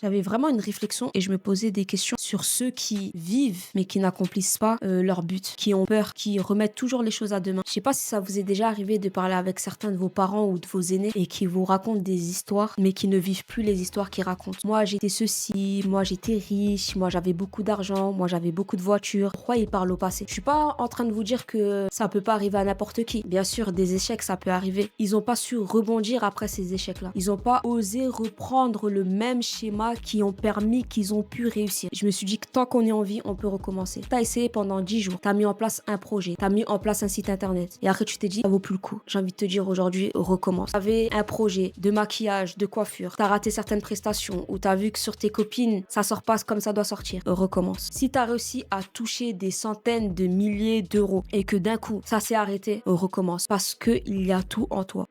J'avais vraiment une réflexion et je me posais des questions sur ceux qui vivent mais qui n'accomplissent pas leur but, qui ont peur, qui remettent toujours les choses à demain. Je sais pas si ça vous est déjà arrivé de parler avec certains de vos parents ou de vos aînés et qui vous racontent des histoires mais qui ne vivent plus les histoires qu'ils racontent. Moi j'étais ceci, moi j'étais riche, moi j'avais beaucoup d'argent, moi j'avais beaucoup de voitures. Pourquoi ils parlent au passé? Je suis pas en train de vous dire que ça peut pas arriver à n'importe qui. Bien sûr, des échecs ça peut arriver. Ils ont pas su rebondir après ces échecs-là. Ils ont pas osé reprendre le même schéma qui ont permis qu'ils ont pu réussir. Je me suis dit que tant qu'on est en vie, on peut recommencer. T'as essayé pendant 10 jours, t'as mis en place un projet, t'as mis en place un site internet et après tu t'es dit ça vaut plus le coup. J'ai envie de te dire aujourd'hui, recommence. T'avais un projet de maquillage, de coiffure, t'as raté certaines prestations ou t'as vu que sur tes copines, ça sort pas comme ça doit sortir. Recommence. Si t'as réussi à toucher des centaines de milliers d'euros et que d'un coup ça s'est arrêté, recommence parce que il y a tout en toi.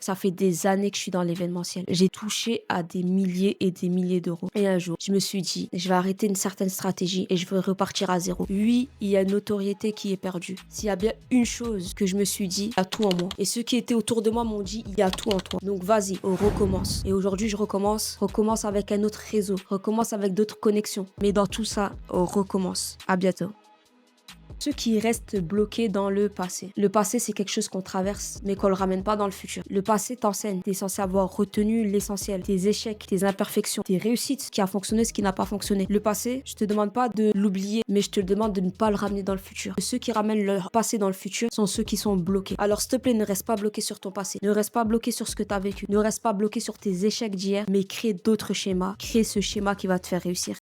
Ça fait des années que je suis dans l'événementiel. J'ai touché à des milliers et des milliers d'euros. Et un jour, je me suis dit, je vais arrêter une certaine stratégie et je vais repartir à zéro. Oui, il y a une notoriété qui est perdue. S'il y a bien une chose que je me suis dit, il y a tout en moi. Et ceux qui étaient autour de moi m'ont dit, il y a tout en toi. Donc vas-y, on recommence. Et aujourd'hui, je recommence avec un autre réseau, recommence avec d'autres connexions. Mais dans tout ça, on recommence. À bientôt. Ceux qui restent bloqués dans le passé. Le passé, c'est quelque chose qu'on traverse, mais qu'on le ramène pas dans le futur. Le passé t'enseigne. T'es censé avoir retenu l'essentiel. Tes échecs, tes imperfections, tes réussites, ce qui a fonctionné, ce qui n'a pas fonctionné. Le passé, je te demande pas de l'oublier, mais je te demande de ne pas le ramener dans le futur. Ceux qui ramènent leur passé dans le futur sont ceux qui sont bloqués. Alors, s'il te plaît, ne reste pas bloqué sur ton passé. Ne reste pas bloqué sur ce que t'as vécu. Ne reste pas bloqué sur tes échecs d'hier, mais crée d'autres schémas. Crée ce schéma qui va te faire réussir.